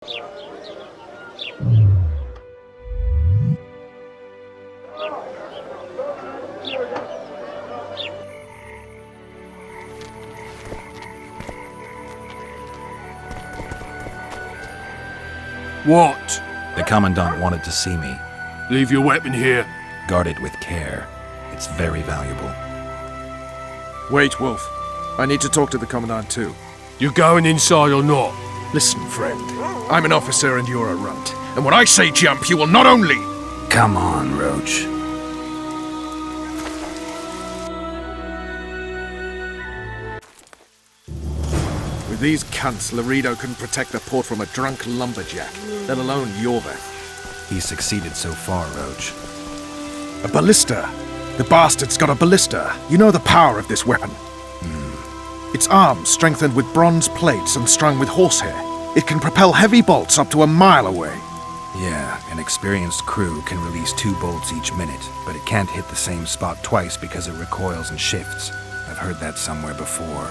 What? The Commandant wanted to see me. Leave your weapon here. Guard it with care. It's very valuable. Wait, Wolf. I need to talk to the Commandant too. You going inside or not? Listen, friend. I'm an officer and you're a runt. And when I say jump, you will not only... Come on, Roach. With these cunts, Laredo couldn't protect the port from a drunk lumberjack, let alone Yorveth. He's succeeded so far, Roach. A ballista! The bastard's got a ballista. You know the power of this weapon. Its arms strengthened with bronze plates and strung with horsehair. It can propel heavy bolts up to a mile away. Yeah, an experienced crew can release 2 bolts each minute, but it can't hit the same spot twice because it recoils and shifts. I've heard that somewhere before.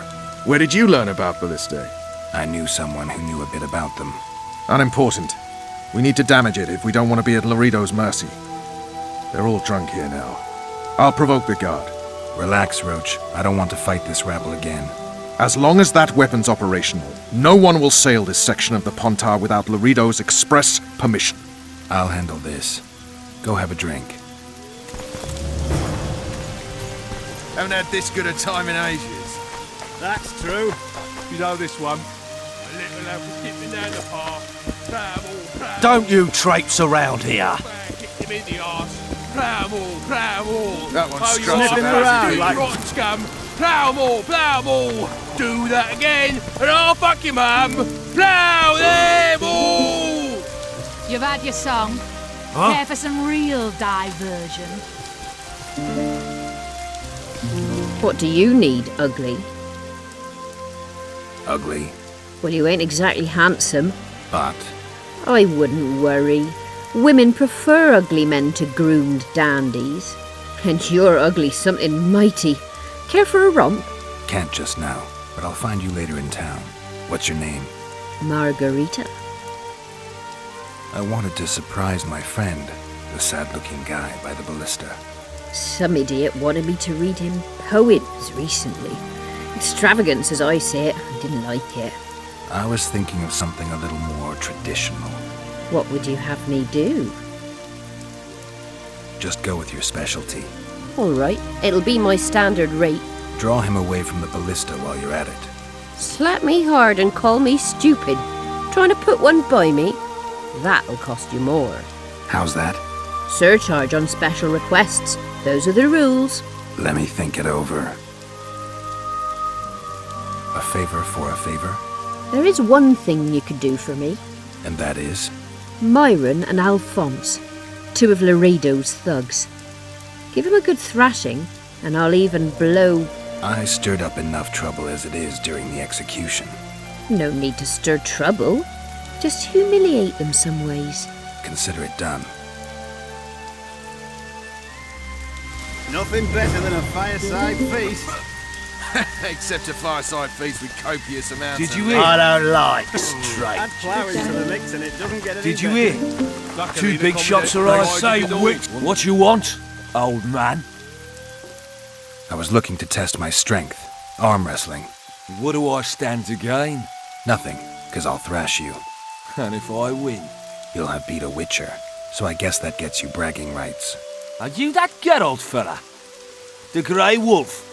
Where did you learn about ballistae? I knew someone who knew a bit about them. Unimportant. We need to damage it if we don't want to be at Laredo's mercy. They're all drunk here now. I'll provoke the guard. Relax, Roach. I don't want to fight this rabble again. As long as that weapon's operational, no one will sail this section of the Pontar without Laredo's express permission. I'll handle this. Go have a drink. Haven't had this good a time in ages. That's true. You know this one. A little lad was skipping down the path. Pramble. Don't you traipse around here. Kicked him in the arse. Pramble. That one's sniffing around like- rotten scum. Plow. Do that again, and I'll fuck your mum. Plow them all. You've had your song. Huh? Care for some real diversion? What do you need, ugly? Ugly, Well, you ain't exactly handsome. but... I wouldn't worry. Women prefer ugly men to groomed dandies. And you're ugly something mighty. Care for a romp? Can't just now, but I'll find you later in town. What's your name? Margarita. I wanted to surprise my friend, the sad-looking guy by the ballista. Some idiot wanted me to read him poems recently. Extravagance, as I say it. I didn't like it. I was thinking of something a little more traditional. What would you have me do? Just go with your specialty. All right, it'll be my standard rate. Draw him away from the ballista while you're at it. Slap me hard and call me stupid. Trying to put one by me? That'll cost you more. How's that? Surcharge on special requests. Those are the rules. Let me think it over. A favor for a favor? There is one thing you could do for me. And that is? Myron and Alphonse, 2 of Laredo's thugs. Give him a good thrashing, and I'll even blow... I stirred up enough trouble as it is during the execution. No need to stir trouble. Just humiliate them some ways. Consider it done. Nothing better than a fireside feast. Except a fireside feast with copious amounts Did of... you hear? I don't like straight. Add flour into the mix and it doesn't get any Did you better. hear? Luckily, 2 the big shots are commandant I say provided which. it all. What you want, old man? I was looking to test my strength. Arm wrestling. What do I stand to gain? Nothing, 'cause I'll thrash you. And if I win? You'll have beat a witcher, so I guess that gets you bragging rights. Are you that Geralt fella? The Grey Wolf?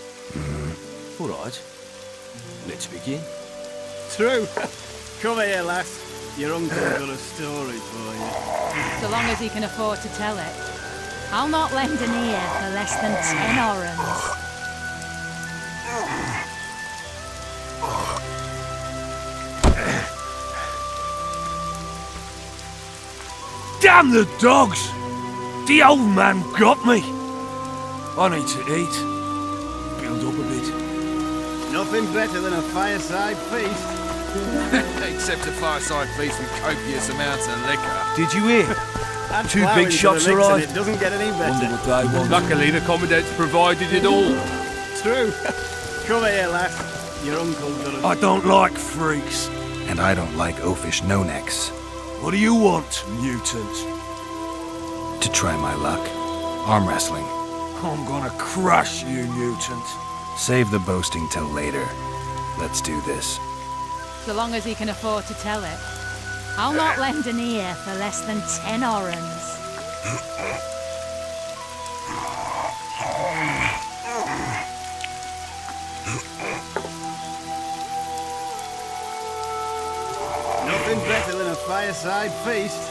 All right. Let's begin. True. Come here, lass. Your uncle's got a story for you. So long as he can afford to tell it. I'll not lend an ear for less than 10 orens. Damn the dogs! The old man got me. I need to eat. Build up a bit. Nothing better than a fireside feast. Except a fireside feast with copious amounts of liquor. Did you hear? Add 2 flour big into shots the mix and arrived. it doesn't get any Wonder better. what they want. Luckily, the commandant's provided it all. True. Come here, lass. Your uncle's got a... I don't like freaks. And I don't like oafish no-necks. What do you want, mutant? To try my luck. Arm wrestling. I'm gonna crush you, mutant. Save the boasting till later. Let's do this. So long as he can afford to tell it. I'll not lend an ear for less than 10 orens. Nothing better than a fireside feast.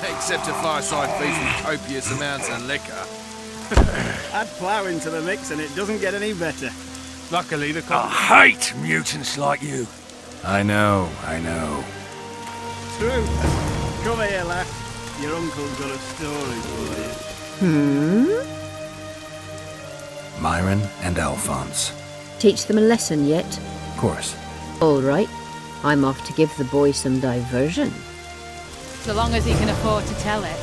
Except a fireside feast with copious amounts of liquor. Add plough into the mix and it doesn't get any better. Luckily, the I hate mutants like you. I know. True. Come here, lass. Your uncle's got a story for you. Myron and Alphonse. Teach them a lesson yet? Of course. All right. I'm off to give the boy some diversion. So long as he can afford to tell it.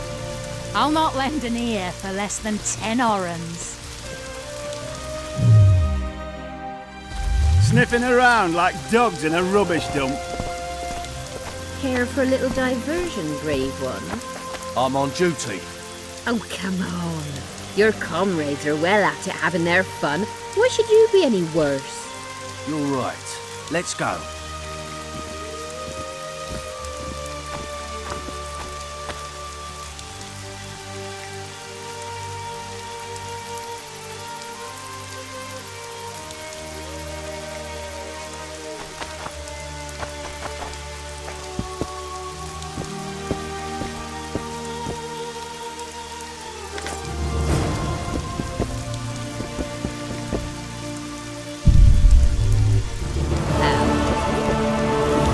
I'll not lend an ear for less than 10 orens. Sniffing around like dogs in a rubbish dump. Care for a little diversion, brave one? I'm on duty. Oh, come on. Your comrades are well at it having their fun. Why should you be any worse? You're right. Let's go.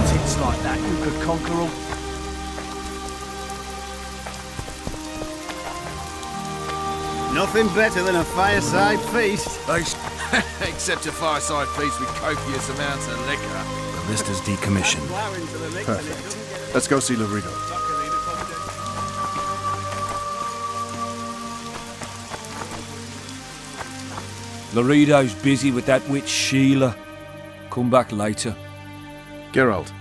Tits like that, you could conquer all. Nothing better than a fireside feast. Except a fireside feast with copious amounts of liquor. The list is decommissioned. Plough into the mix and it doesn't get any Let's go see Laredo. Luckily, the combination. Laredo's busy with that witch Sheila. Come back later. Geralt,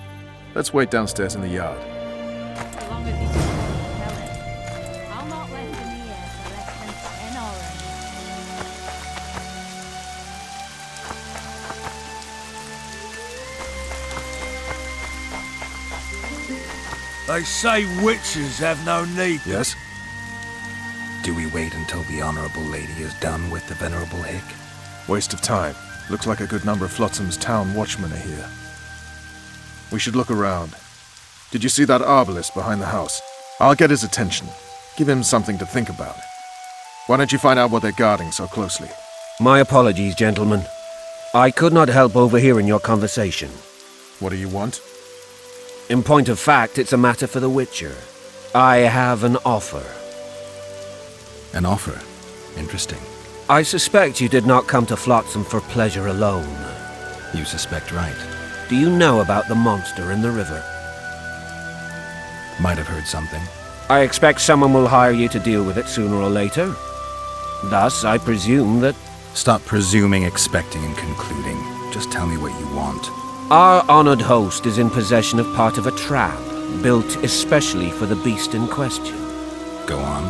let's wait downstairs in the yard. So long as he can afford to tell it. I'll not lend an ear for less than 10 orens. They say witches have no need. Yes? Do we wait until the Honorable Lady is done with the Venerable Hick? Waste of time. Looks like a good number of Flotsam's town watchmen are here. We should look around. Did you see that arbalist behind the house? I'll get his attention. Give him something to think about. Why don't you find out what they're guarding so closely? My apologies, gentlemen. I could not help overhearing your conversation. What do you want? In point of fact, it's a matter for the Witcher. I have an offer. An offer. Interesting. I suspect you did not come to Flotsam for pleasure alone. You suspect right. Do you know about the monster in the river? Might have heard something. I expect someone will hire you to deal with it sooner or later. Thus, I presume that Stop presuming, expecting, and concluding. Just tell me what you want. our honored host is in possession of part of a trap, built especially for the beast in question. Go on.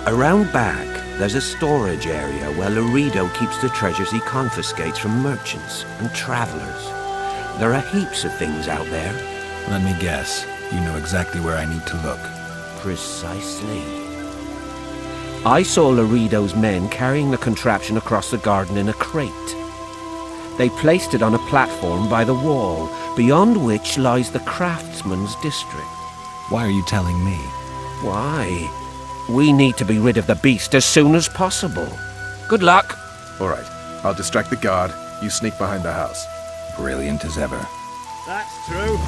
Around back, there's a storage area where Laredo keeps the treasures he confiscates from merchants and travelers. There are heaps of things out there. Let me guess. You know exactly where I need to look. Precisely. I saw Laredo's men carrying the contraption across the garden in a crate. They placed it on a platform by the wall, beyond which lies the craftsman's district. Why are you telling me? Why? We need to be rid of the beast as soon as possible. Good luck. All right. I'll distract the guard. You sneak behind the house. Brilliant as ever. That's true.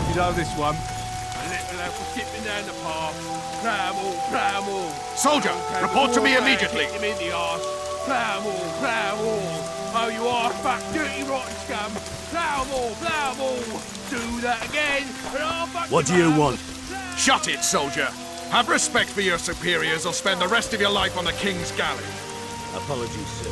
You know this one. A little apple skipping down the path. Plough all. Soldier, report to me immediately. Hit him in the arse. Plough all. Oh, you arse-back, dirty rotten scum. Plough all. Do that again, and I'll fuck What do you want? Shut it, soldier. Have respect for your superiors or spend the rest of your life on the King's galley. Apologies, sir.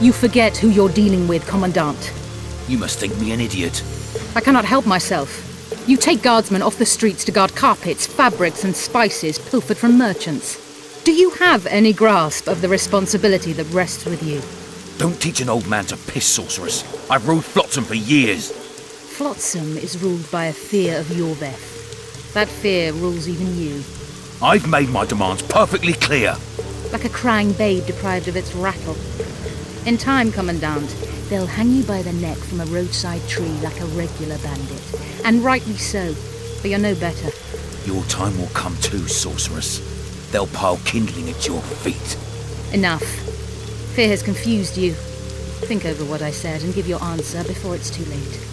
You forget who you're dealing with, Commandant. You must think me an idiot. I cannot help myself. You take guardsmen off the streets to guard carpets, fabrics, and spices pilfered from merchants. Do you have any grasp of the responsibility that rests with you? Don't teach an old man to piss, sorceress. I've ruled Flotsam for years. Flotsam is ruled by a fear of Yorveth. That fear rules even you. I've made my demands perfectly clear. Like a crying babe deprived of its rattle. In time, Commandant, they'll hang you by the neck from a roadside tree like a regular bandit. And rightly so, but you're no better. Your time will come too, sorceress. They'll pile kindling at your feet. Enough. Fear has confused you. Think over what I said and give your answer before it's too late.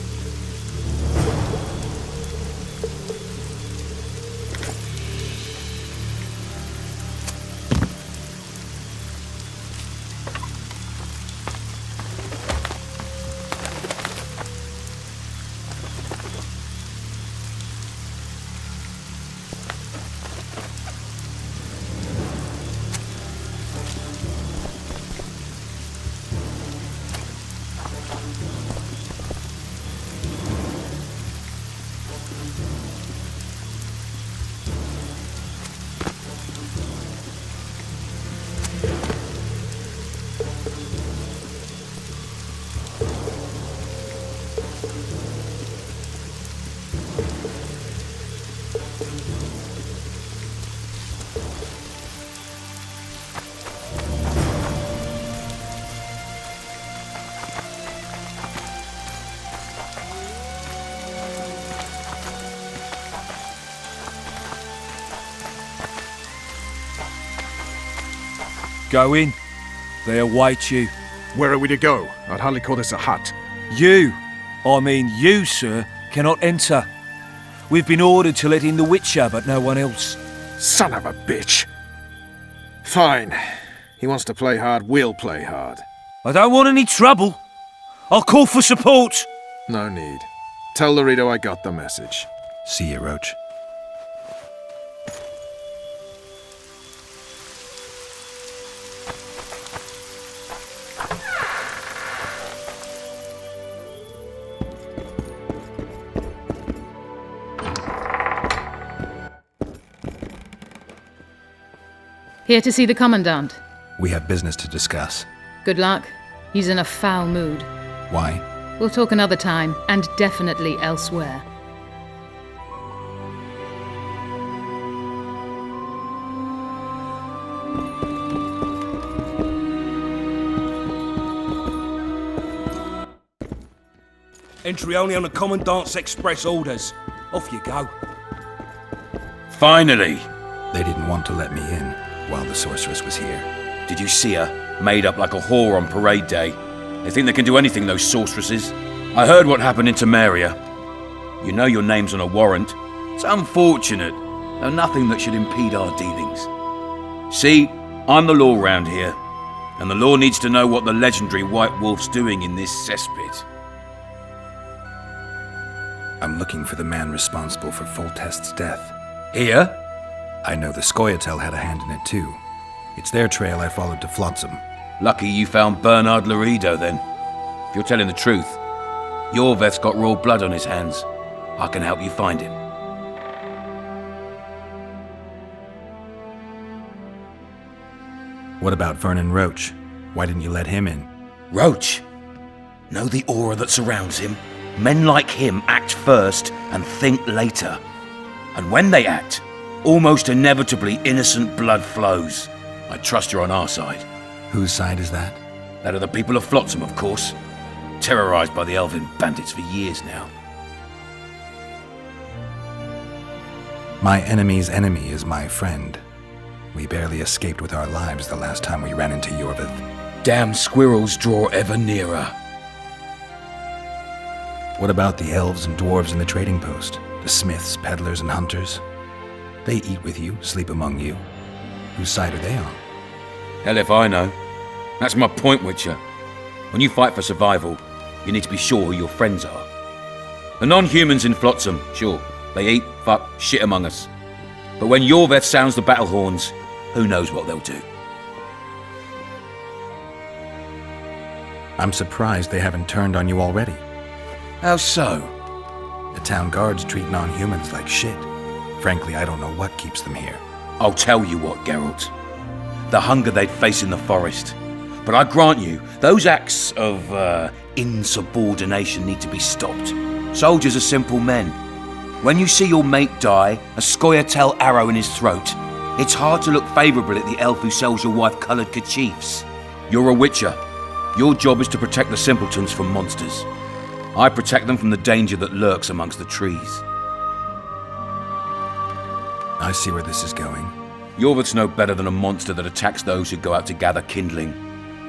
Go in. They await you. Where are we to go? I'd hardly call this a hut. You, sir, cannot enter. We've been ordered to let in the Witcher, but no one else. Son of a bitch. Fine. He wants to play hard, we'll play hard. I don't want any trouble. I'll call for support. No need. Tell Laredo I got the message. See you, Roach. Here to see the Commandant. We have business to discuss. Good luck. He's in a foul mood. Why? We'll talk another time, and definitely elsewhere. Entry only on the Commandant's express orders. Off you go. Finally! They didn't want to let me in while the sorceress was here. Did you see her? Made up like a whore on parade day. They think they can do anything, those sorceresses. I heard what happened in Temeria. You know your name's on a warrant. It's unfortunate, though nothing that should impede our dealings. See, I'm the law round here, and the law needs to know what the legendary White Wolf's doing in this cesspit. I'm looking for the man responsible for Foltest's death. Here? I know the Scoia'tael had a hand in it too. It's their trail I followed to Flotsam. Lucky you found Bernard Laredo then. If you're telling the truth, Yorveth's got raw blood on his hands. I can help you find him. What about Vernon Roach? Why didn't you let him in? Roach? Know the aura that surrounds him? Men like him act first and think later. And when they act, almost inevitably innocent blood flows. I trust you're on our side. Whose side is that? That of the people of Flotsam, of course. Terrorized by the elven bandits for years now. My enemy's enemy is my friend. We barely escaped with our lives the last time we ran into Yorveth. Damn squirrels draw ever nearer. What about the elves and dwarves in the trading post? The smiths, peddlers, and hunters? They eat with you, sleep among you. Whose side are they on? Hell if I know. That's my point, Witcher. When you fight for survival, you need to be sure who your friends are. The non-humans in Flotsam, sure, they eat, fuck, shit among us. But when Yorveth sounds the battle horns, who knows what they'll do. I'm surprised they haven't turned on you already. How so? The town guards treat non-humans like shit. Frankly, I don't know what keeps them here. I'll tell you what, Geralt. The hunger they'd face in the forest. But I grant you, those acts of, insubordination need to be stopped. Soldiers are simple men. When you see your mate die, a scoia'tael arrow in his throat, it's hard to look favourably at the elf who sells your wife coloured kerchiefs. You're a witcher. Your job is to protect the simpletons from monsters. I protect them from the danger that lurks amongst the trees. I see where this is going. Yorvith's no better than a monster that attacks those who go out to gather kindling.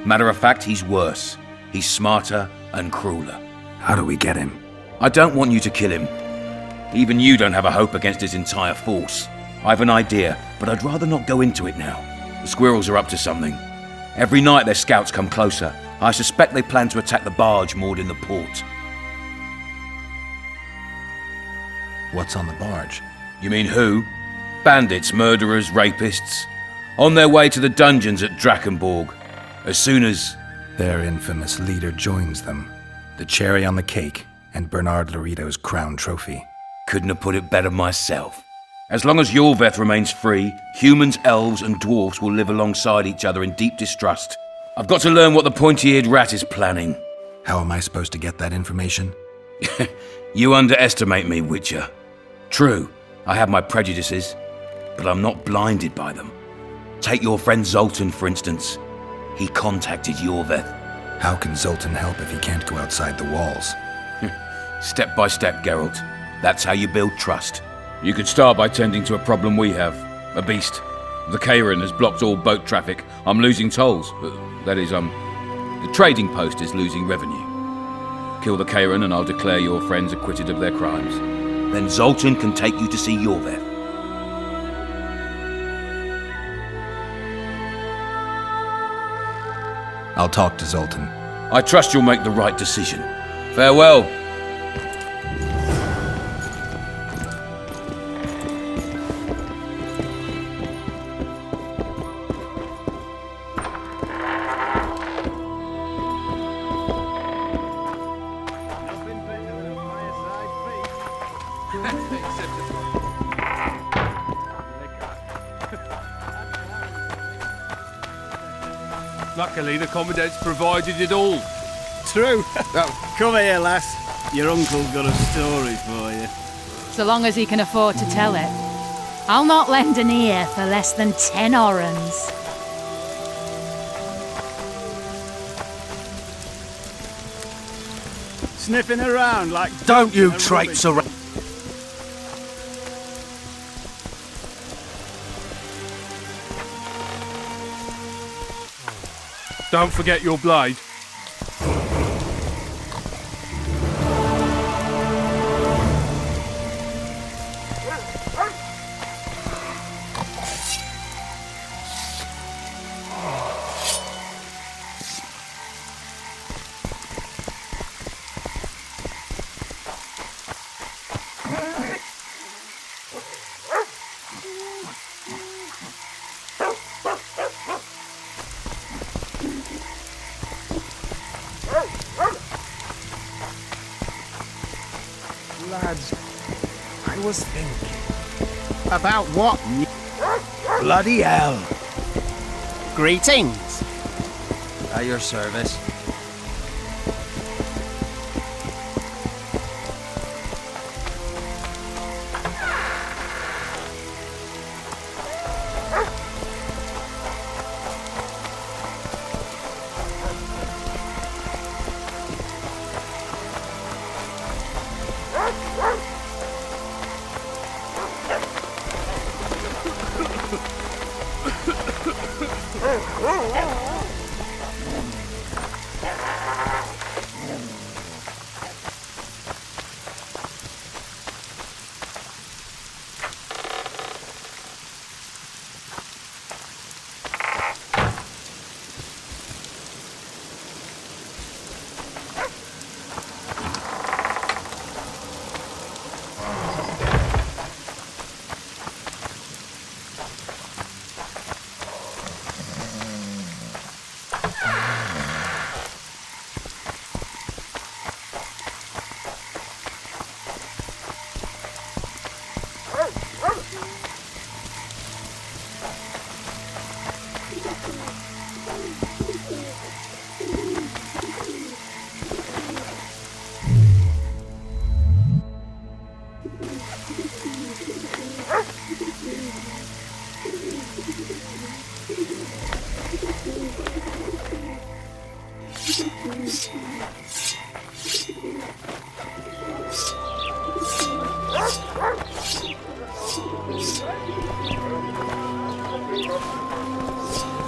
Matter of fact, he's worse. He's smarter and crueler. How do we get him? I don't want you to kill him. Even you don't have a hope against his entire force. I've an idea, but I'd rather not go into it now. The squirrels are up to something. Every night their scouts come closer. I suspect they plan to attack the barge moored in the port. What's on the barge? You mean who? Bandits, murderers, rapists. On their way to the dungeons at Drakenborg. As soon as... Their infamous leader joins them. The cherry on the cake, and Bernard Laredo's crown trophy. Couldn't have put it better myself. As long as Yorveth remains free, humans, elves, and dwarfs will live alongside each other in deep distrust. I've got to learn what the pointy-eared rat is planning. How am I supposed to get that information? You underestimate me, Witcher. True, I have my prejudices, but I'm not blinded by them. Take your friend Zoltan, for instance. He contacted Yorveth. How can Zoltan help if he can't go outside the walls? Step by step, Geralt. That's how you build trust. You could start by tending to a problem we have. A beast. The Kairin has blocked all boat traffic. I'm losing tolls. That is, the trading post is losing revenue. Kill the Kairin and I'll declare your friends acquitted of their crimes. Then Zoltan can take you to see Yorveth. I'll talk to Zoltan. I trust you'll make the right decision. Farewell. Luckily, the Commandant's provided it all. True. Come here, lass. Your uncle's got a story for you. So long as he can afford to tell it. I'll not lend an ear for less than 10 orens. Sniffing around like... Don't you traipse around. Don't forget your blade. Lads, I was thinking. About what? Bloody hell. Greetings. At your service.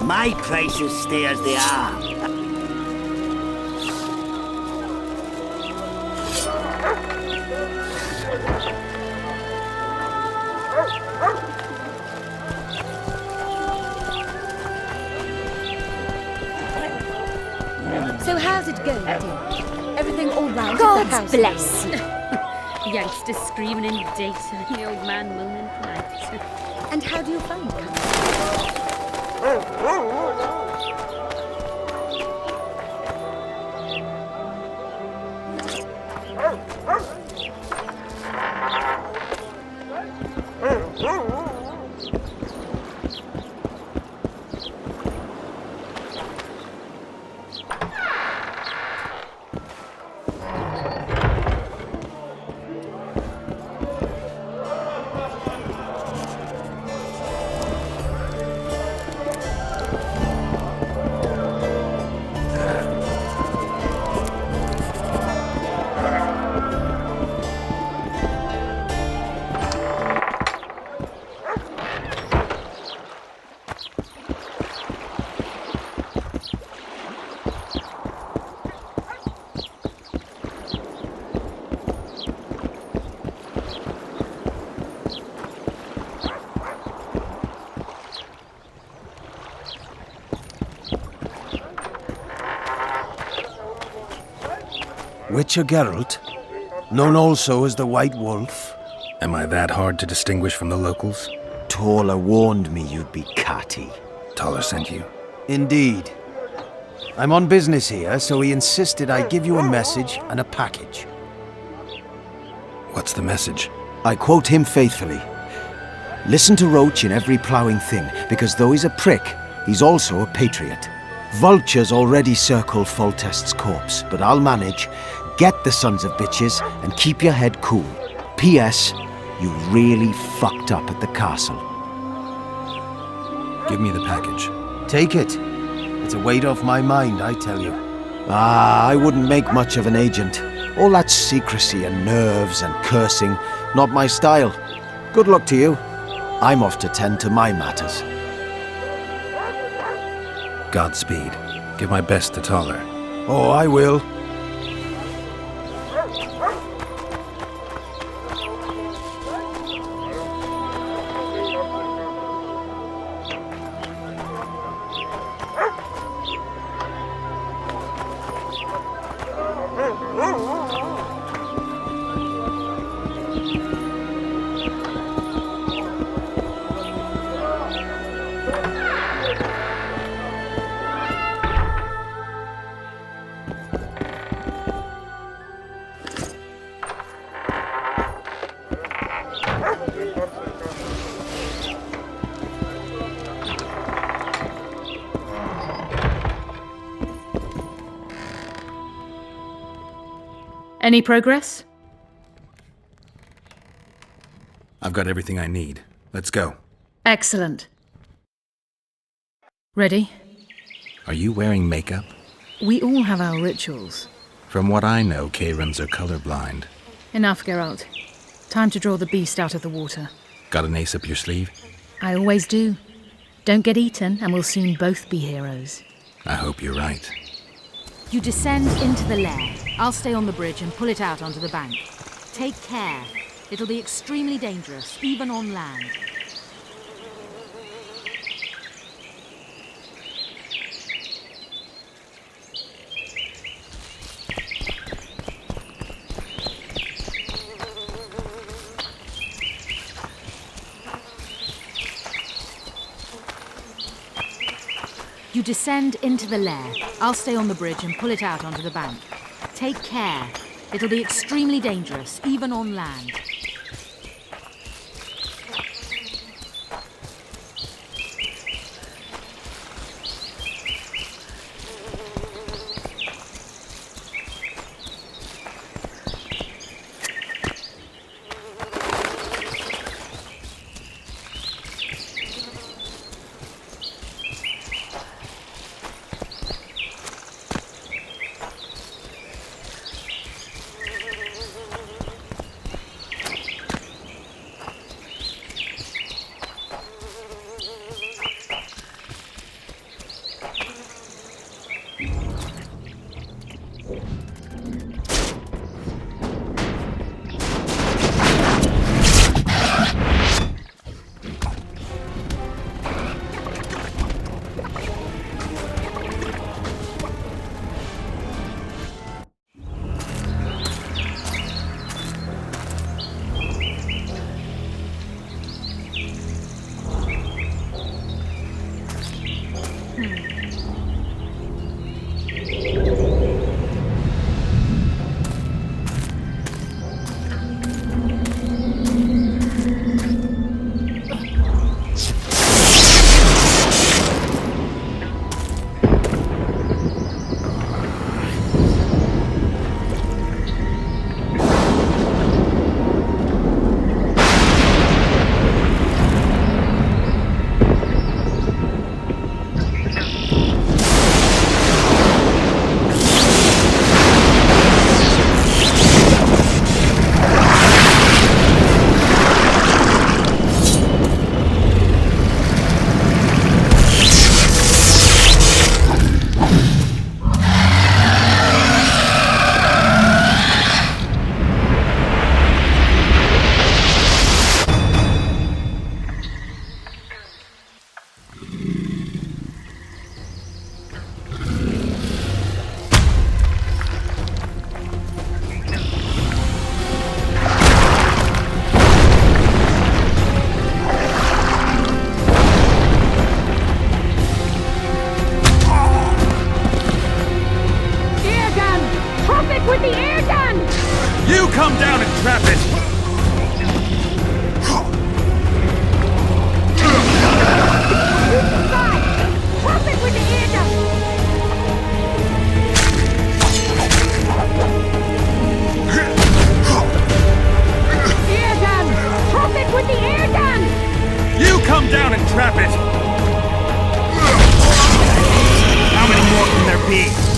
My prices stay as they are. So how's it going, dear? Everything all right God at the house? bless you. Youngster screaming in data, and the old man moaning at night. And how do you find it? Witcher Geralt, known also as the White Wolf. Am I that hard to distinguish from the locals? Taller warned me you'd be catty. Taller sent you? Indeed. I'm on business here, so he insisted I give you a message and a package. What's the message? I quote him faithfully. Listen to Roach in every ploughing thing, because though he's a prick, he's also a patriot. Vultures already circle Foltest's corpse, but I'll manage. Get the sons of bitches and keep your head cool. P.S. You really fucked up at the castle. Give me the package. Take it. It's a weight off my mind, I tell you. I wouldn't make much of an agent. All that secrecy and nerves and cursing, not my style. Good luck to you. I'm off to tend to my matters. Godspeed. Give my best to Taller. Oh, I will. Any progress? I've got everything I need. Let's go. Excellent. Ready? Are you wearing makeup? We all have our rituals. From what I know, K-runs are colorblind. Enough, Geralt. Time to draw the beast out of the water. Got an ace up your sleeve? I always do. Don't get eaten, and we'll soon both be heroes. I hope you're right. You descend into the lair. I'll stay on the bridge and pull it out onto the bank. Take care. It'll be extremely dangerous, even on land. You descend into the lair. I'll stay on the bridge and pull it out onto the bank. Take care. It'll be extremely dangerous, even on land. With the air gun! You come down and trap it! Trap it with the air gun! Air gun! Trap it with the air gun! You come down and trap it! How many more can there be?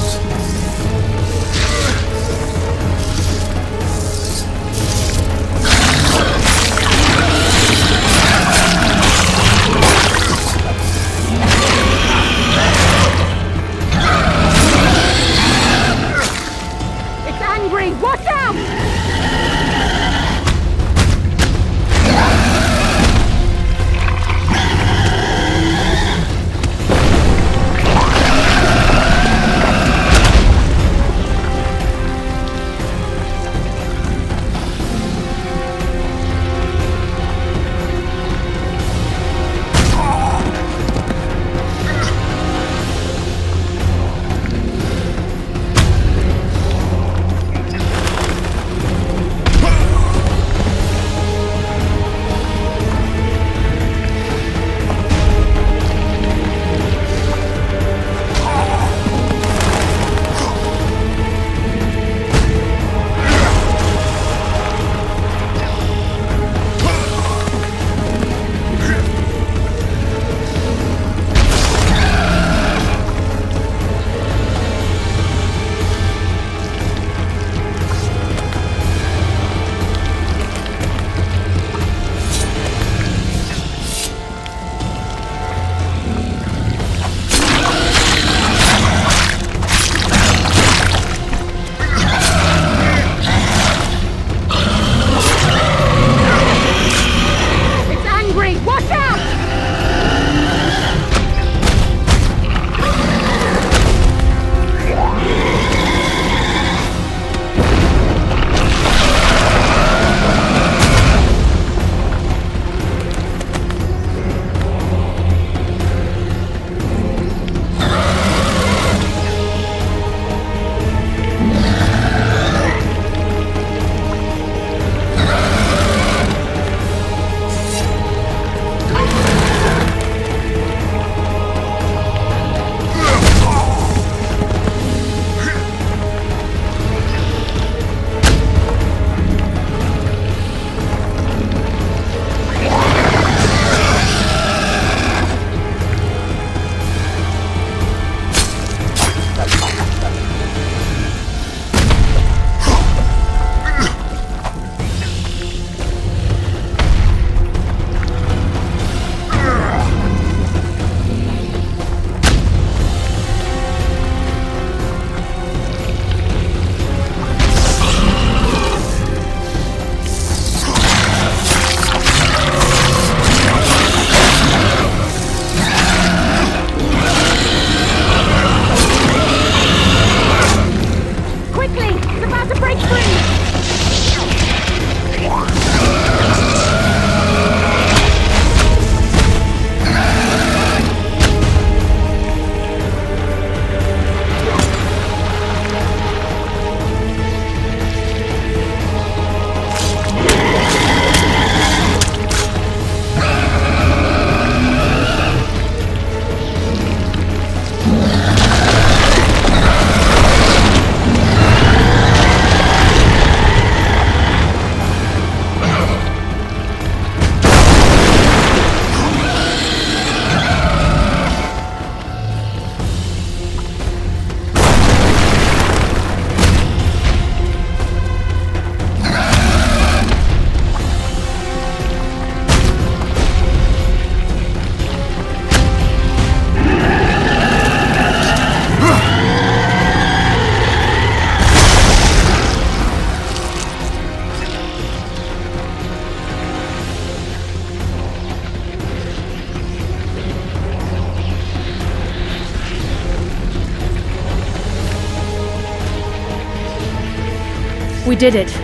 We did it.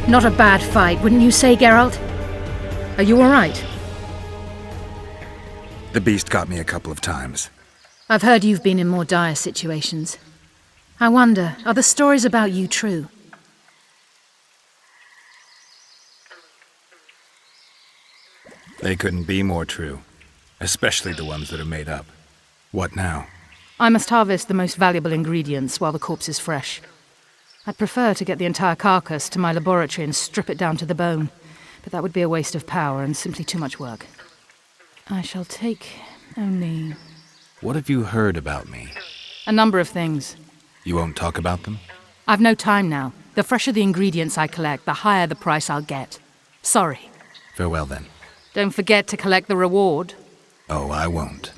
Not a bad fight, wouldn't you say, Geralt? Are you all right? The beast got me a couple of times. I've heard you've been in more dire situations. I wonder, are the stories about you true? They couldn't be more true. Especially the ones that are made up. What now? I must harvest the most valuable ingredients while the corpse is fresh. I'd prefer to get the entire carcass to my laboratory and strip it down to the bone, but that would be a waste of power and simply too much work. I shall take only... What have you heard about me? a number of things. You won't talk about them? I've no time now. The fresher the ingredients I collect, the higher the price I'll get. Sorry. Farewell then. Don't forget to collect the reward. Oh, I won't.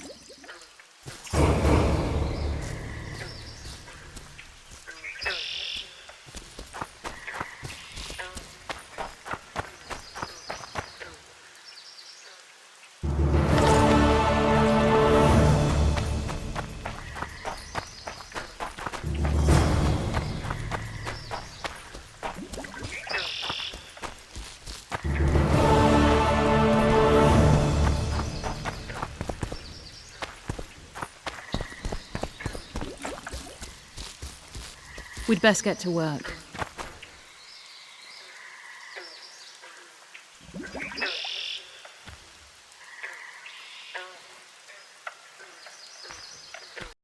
We'd best get to work.